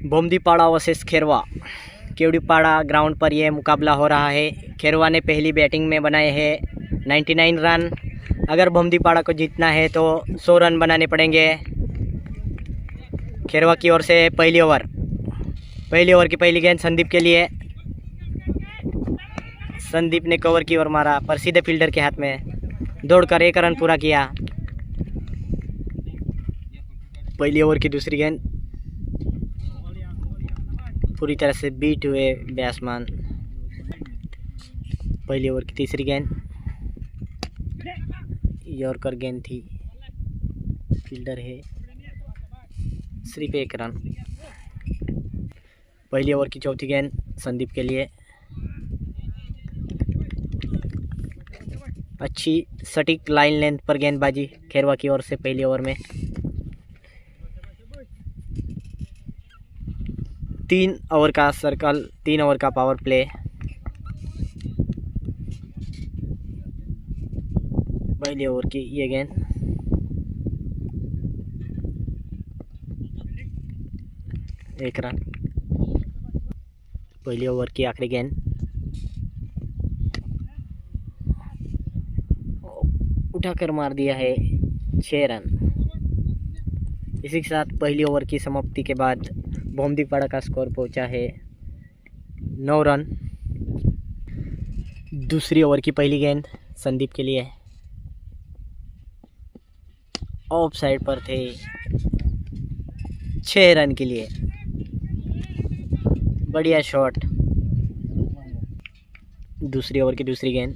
बोमदीपाड़ा versus Kherwa केवड़ीपाड़ा ground पर यह मुकाबला हो रहा है। खेरवा ने पहली बैटिंग में बनाए हैं 99 रन। अगर बोमदीपाड़ा को जीतना है तो 100 रन बनाने पड़ेंगे। खेरवा की ओर से पहली ओवर की पहली गेंद संदीप के लिए। संदीप ने कवर की ओर मारा पर सीधे फील्डर के हाथ में, दौड़कर 1 रन पूरा किया। पहली ओवर की दूसरी गेंद पूरी तरह से बीट हुए बैट्समैन। पहली ओवर की तीसरी गेंद यॉर्कर गेंद थी, फील्डर है, सिर्फ 1 रन। पहली ओवर की चौथी गेंद संदीप के लिए। अच्छी सटीक लाइन लेंथ पर गेंदबाजी खेरवा की ओर से पहली ओवर में। 3 ओवर का सर्कल, 3 ओवर का पावर प्ले। पहली ओवर की ये गेंद एक रन। पहली ओवर की आखिरी गेंद उठाकर मार दिया है 6 रन। इसी के साथ पहली ओवर की समाप्ति के बाद बोमदीपाड़ा का स्कोर पहुंचा है 9 रन। दूसरी ओवर की पहली गेंद संदीप के लिए, ऑफ साइड पर थे, 6 रन के लिए। बढ़िया शॉट। दूसरी ओवर की दूसरी गेंद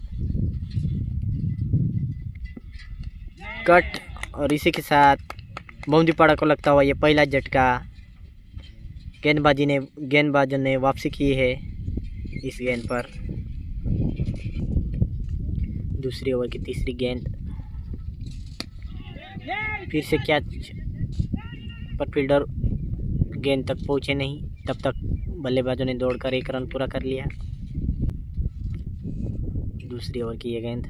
कट, और इसी के साथ बोमदीपाड़ा को लगता हुआ ये पहला झटका। गेंदबाजों ने वापसी की है इस गेंद पर। दूसरी ओवर की तीसरी गेंद फिर से कैच, पर फील्डर गेंद तक पहुंचे नहीं। तब तक बल्लेबाजों ने दौड़कर 1 रन पूरा कर लिया। दूसरी ओवर की ये गेंद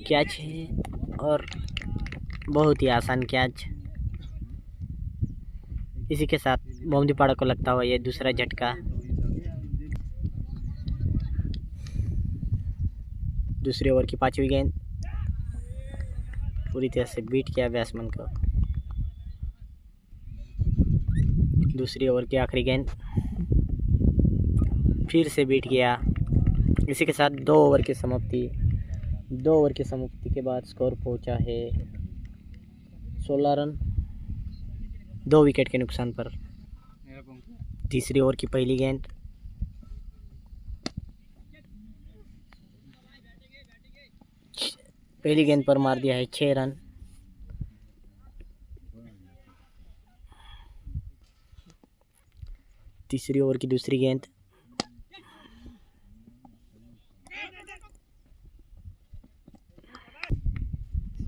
कैच है, और बहुत ही आसान कैच। इसी के साथ बोमदीपाड़ा को लगता हुआ ये दूसरा झटका। दूसरी ओवर की 5वीं गेंद पूरी तरह से बीट किया बैट्समैन को। दूसरी ओवर की आखिरी गेंद फिर से बीट किया। इसी के साथ 2 ओवर की समाप्ति। 2 ओवर की समाप्ति के बाद स्कोर पहुंचा है 16 रन, 2 विकेट के नुकसान पर। तीसरी ओवर की पहली गेंद पर मार दिया है 6 रन। तीसरी ओवर की दूसरी गेंद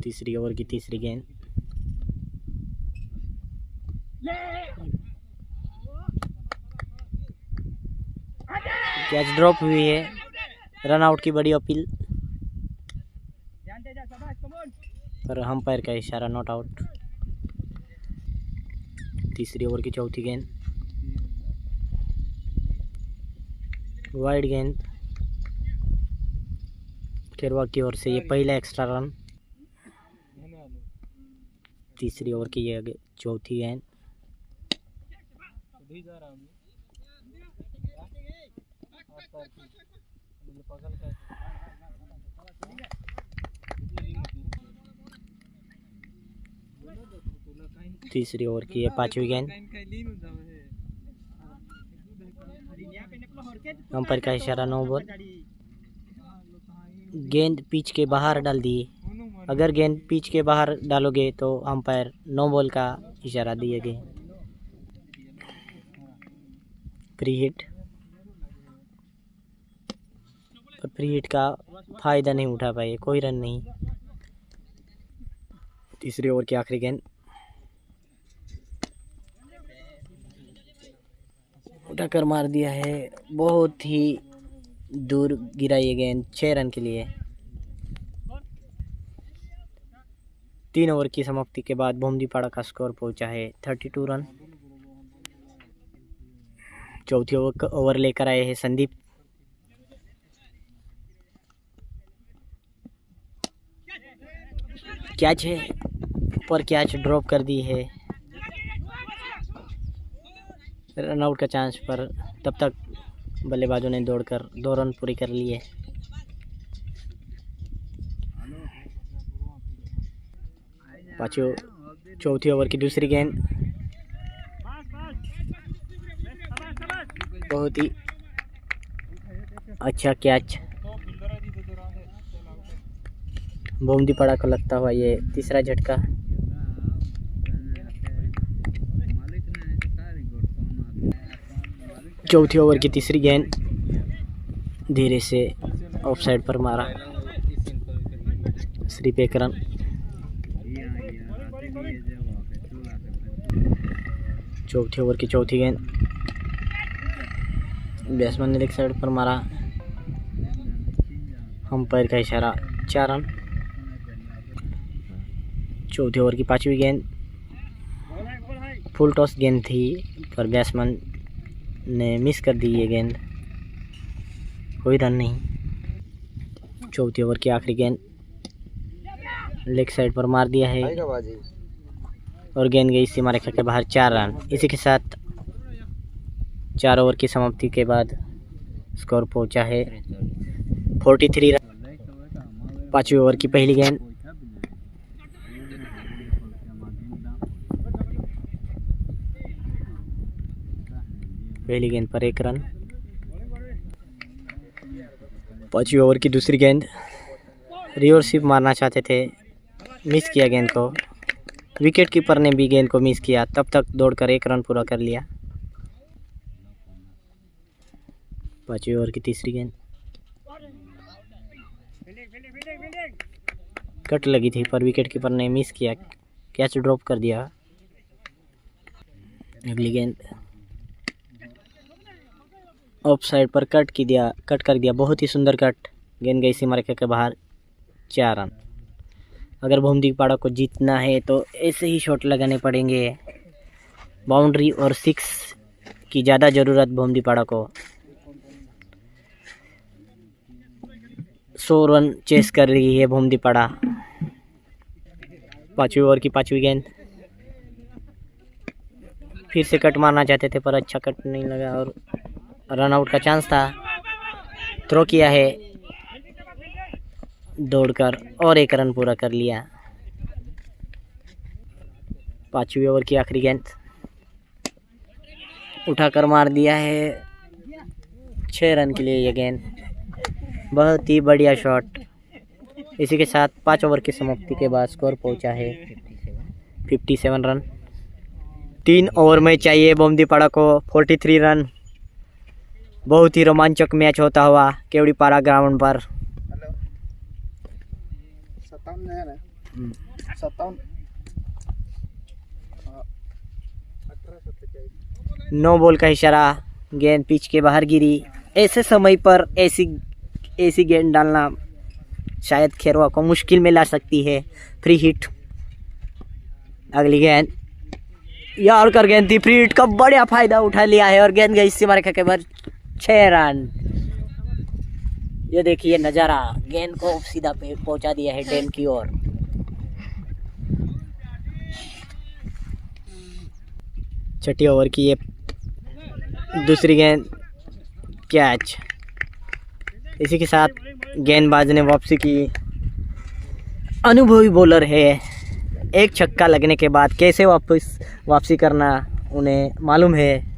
तीसरी ओवर की तीसरी गेंद कैच ड्रॉप हुई है। रन आउट की बड़ी अपील, पर अंपायर का इशारा नॉट आउट। तीसरी ओवर की चौथी गेंद वाइड गेंद खेरवा की ओर से ये पहला एक्स्ट्रा रन। तीसरी ओवर की ये चौथी गेंद तीसरी ओवर की ये 5वीं गेंद। अंपायर का इशारा नो बॉल। गेंद पिच के बाहर डाल दी। अगर गेंद पिच के बाहर डालोगे तो अंपायर नो बॉल का इशारा दिए गए। फ्री हिट, पर फ्री हिट का फायदा नहीं उठा पाए, कोई रन नहीं। तीसरी ओवर की आखिरी गेंद उठाकर मार दिया है, बहुत ही दूर गिरा ये गेंद, 6 रन के लिए। 3 ओवर की समाप्ति के बाद बोमदीपाड़ा का स्कोर पहुंचा है 32 रन। चौथी ओवर लेकर आए हैं संदीप। कैच है पर कैच ड्रॉप कर दी है। रन आउट का चांस पर तब तक बल्लेबाजों ने दौड़कर 2 रन पूरे कर लिए। चौथी ओवर की दूसरी गेंद बहुत ही अच्छा कैच। भूमदीपाड़ा को लगता हुआ ये तीसरा झटका। चौथी ओवर की तीसरी गेंद धीरे से ऑफ साइड पर मारा, सिर्फ 1 रन। चौथी ओवर की चौथी गेंद बैट्समैन ने लेग साइड पर मारा, अंपायर का इशारा, 4 रन। चौथी ओवर की 5वीं गेंद फुल टॉस गेंद थी पर बैट्समैन ने मिस कर दी ये गेंद, कोई रन नहीं। चौथी ओवर की आखिरी गेंद लेग साइड पर मार दिया है और गेंद गई सीमा रेखा के बाहर, 4 रन। इसी के साथ 4 ओवर की समाप्ति के बाद स्कोर पहुंचा है 43 रन। 5वीं ओवर की पहली गेंद पर 1 रन। 5वीं ओवर की दूसरी गेंद रिवर्सिव मारना चाहते थे, मिस किया गेंद को। विकेट कीपर ने भी गेंद को मिस किया, तब तक दौड़कर 1 रन पूरा कर लिया। 5वीं ओवर की तीसरी गेंद कट लगी थी पर विकेट कीपर ने मिस किया, कैच ड्रॉप कर दिया। अगली गेंद ऑफ साइड पर कट कर दिया, बहुत ही सुंदर कट। गेंद गई सीमा रेखा के बाहर, 4 रन। अगर भूमदीपाड़ा को जीतना है तो ऐसे ही शॉट लगाने पड़ेंगे। बाउंड्री और 6 की ज़्यादा ज़रूरत भूमदीपाड़ा को। 100 रन चेस कर रही है भूमदीपाड़ा। 5वीं ओवर की 5वीं गेंद फिर से कट मारना चाहते थे पर अच्छा कट नहीं लगा और रन आउट का चांस था। थ्रो किया है दौड़कर और 1 रन पूरा कर लिया। 5वीं ओवर की आखिरी गेंद उठाकर मार दिया है, 6 रन के लिए ये गेंद, बहुत ही बढ़िया शॉट। इसी के साथ 5 ओवर की समाप्ति के बाद स्कोर पहुंचा है 57 रन। 3 ओवर में चाहिए भूमदीपाड़ा को 43 रन। बहुत ही रोमांचक मैच होता हुआ केवड़ीपाड़ा ग्राउंड पर। 9 बॉल का इशारा, गेंद पिच के बाहर गिरी। ऐसे समय पर ऐसी गेंद डालना शायद खेरवा को मुश्किल में ला सकती है। Free hit. अगली गेंद यार कर गेंद थी, फ्री हिट का बढ़िया फायदा उठा लिया है और गेंद गई सीमा रेखा के बाहर, 6 रन। ये देखिए नज़ारा, गेंद को सीधा पे पहुंचा दिया है डैम की ओर। छठी ओवर की ये दूसरी गेंद, कैच। इसी के साथ गेंदबाज ने वापसी की। अनुभवी बॉलर है, एक छक्का लगने के बाद कैसे वापसी करना उन्हें मालूम है।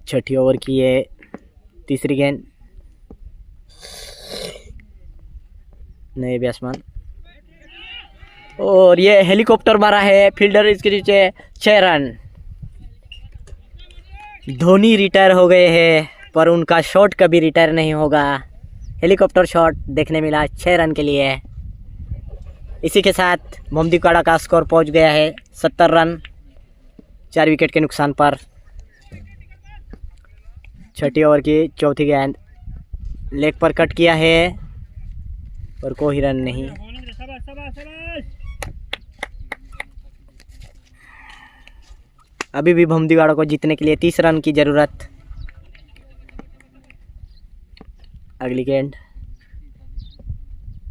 छठी ओवर की ये तीसरी गेंद, नए बैट्समैन और ये हेलीकॉप्टर मारा है, फील्डर इसके नीचे, 6 रन। धोनी रिटायर हो गए हैं पर उनका शॉट कभी रिटायर नहीं होगा। हेलीकॉप्टर शॉट देखने मिला 6 रन के लिए। इसी के साथ भूमदीपाड़ा का स्कोर पहुंच गया है 70 रन 4 विकेट के नुकसान पर। छठी ओवर की चौथी गेंद लेग पर कट किया है पर कोई रन नहीं। अभी भी भमदीवाड़ा को जीतने के लिए 30 रन की ज़रूरत। अगली गेंद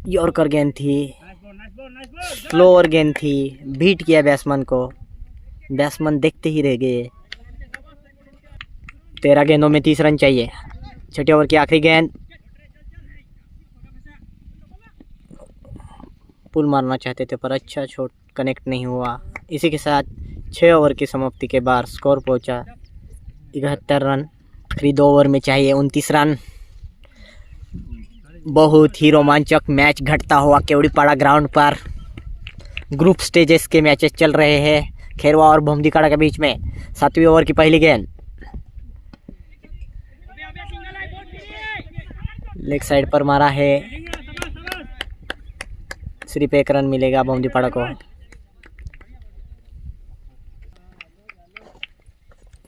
यॉर्कर गेंद थी, स्लोअर गेंद थी, बीट किया बैट्समैन को, बैट्समैन देखते ही रह गए। 13 गेंदों में 30 रन चाहिए। छठे ओवर की आखिरी गेंद, पुल मारना चाहते थे पर अच्छा शॉट कनेक्ट नहीं हुआ। इसी के साथ 6 ओवर की समाप्ति के बाद स्कोर पहुंचा 71 रन। आखिरी 2 ओवर में चाहिए 29 रन। बहुत ही रोमांचक मैच घटता हुआ केवड़ीपाड़ा ग्राउंड पर। ग्रुप स्टेजेस के मैचेस चल रहे हैं खेरवा और भमदीवाड़ा के बीच में। 7वीं ओवर की पहली गेंद लेग साइड पर मारा है, सिर्फ 1 रन मिलेगा भमदीवाड़ा को।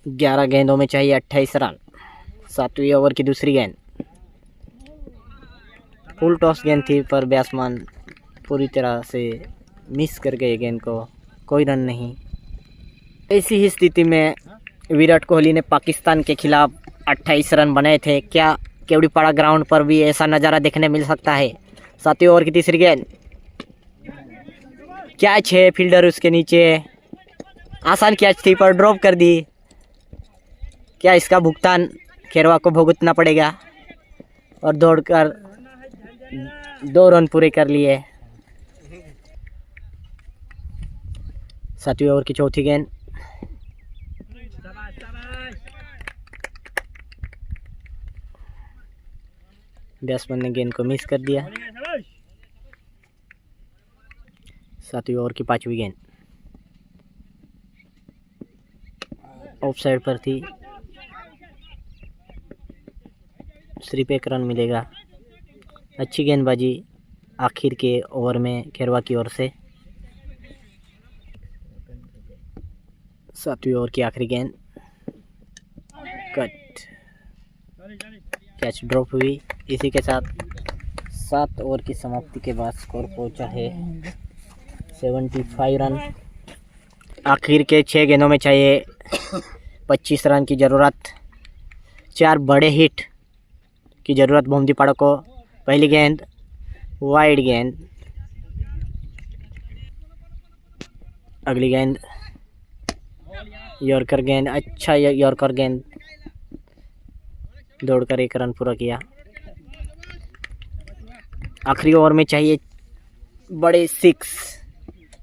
11 गेंदों में चाहिए 28 रन। 7वीं ओवर की दूसरी गेंद, फुल टॉस गेंद थी पर बैट्समैन पूरी तरह से मिस कर गए गेंद को, कोई रन नहीं। ऐसी ही स्थिति में विराट कोहली ने पाकिस्तान के खिलाफ 28 रन बनाए थे। क्या केवड़ीपाड़ा ग्राउंड पर भी ऐसा नज़ारा देखने मिल सकता है? 7वीं ओवर की तीसरी गेंद, कैच है, फील्डर उसके नीचे, आसान कैच थी पर ड्रॉप कर दी। क्या इसका भुगतान खेरवा को भुगतना पड़ेगा? और दौड़कर 2 रन पूरे कर लिए। 7वीं ओवर की चौथी गेंद, बैट्समैन ने गेंद को मिस कर दिया। 7वीं ओवर की 5वीं गेंद ऑफ साइड पर थी, सिर्फ 1 रन मिलेगा। अच्छी गेंदबाजी आखिर के ओवर में खेरवा की ओर से। 7वीं ओवर की आखिरी गेंद कट, कैच ड्रॉप हुई। इसी के साथ 7 ओवर की समाप्ति के बाद स्कोर पहुंचा है 75 रन। आखिर के 6 गेंदों में चाहिए 25 रन की ज़रूरत। 4 बड़े हिट की ज़रूरत भमदीवाड़ा को। पहली गेंद वाइड गेंद, अगली गेंद यॉर्कर गेंद, अच्छा यॉर्कर गेंद, दौड़कर 1 रन पूरा किया। आखिरी ओवर में चाहिए बड़े 6,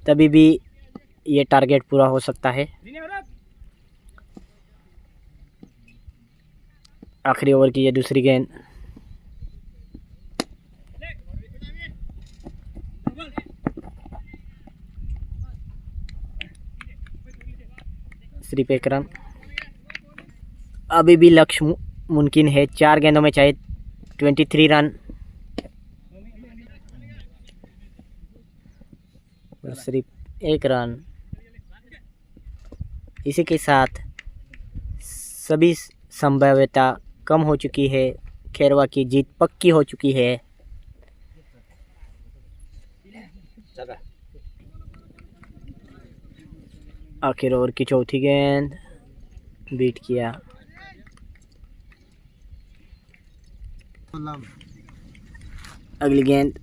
तभी भी ये टारगेट पूरा हो सकता है। आखिरी ओवर की ये दूसरी गेंद, सिर्फ 1 रन। अभी भी लक्ष्य मुमकिन है। 4 गेंदों में चाहिए 23 रन। सिर्फ 1 रन। इसी के साथ सभी संभाव्यता कम हो चुकी है। खेरवा की जीत पक्की हो चुकी है। आखिर ओवर की चौथी गेंद बीट किया। अगली गेंद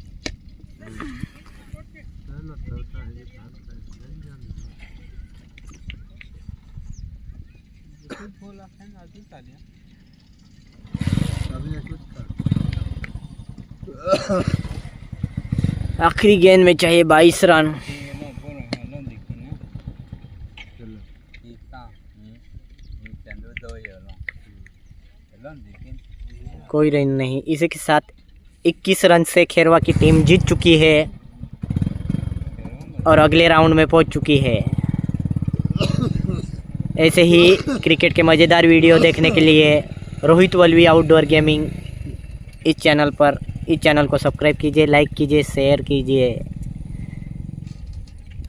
आखिरी गेंद में चाहिए 22 रन। कोई रन नहीं। इसी के साथ 21 रन से खेरवा की टीम जीत चुकी है और अगले राउंड में पहुंच चुकी है। ऐसे ही क्रिकेट के मज़ेदार वीडियो देखने के लिए रोहित वल्लवी आउटडोर गेमिंग इस चैनल को सब्सक्राइब कीजिए, लाइक कीजिए, शेयर कीजिए।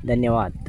धन्यवाद।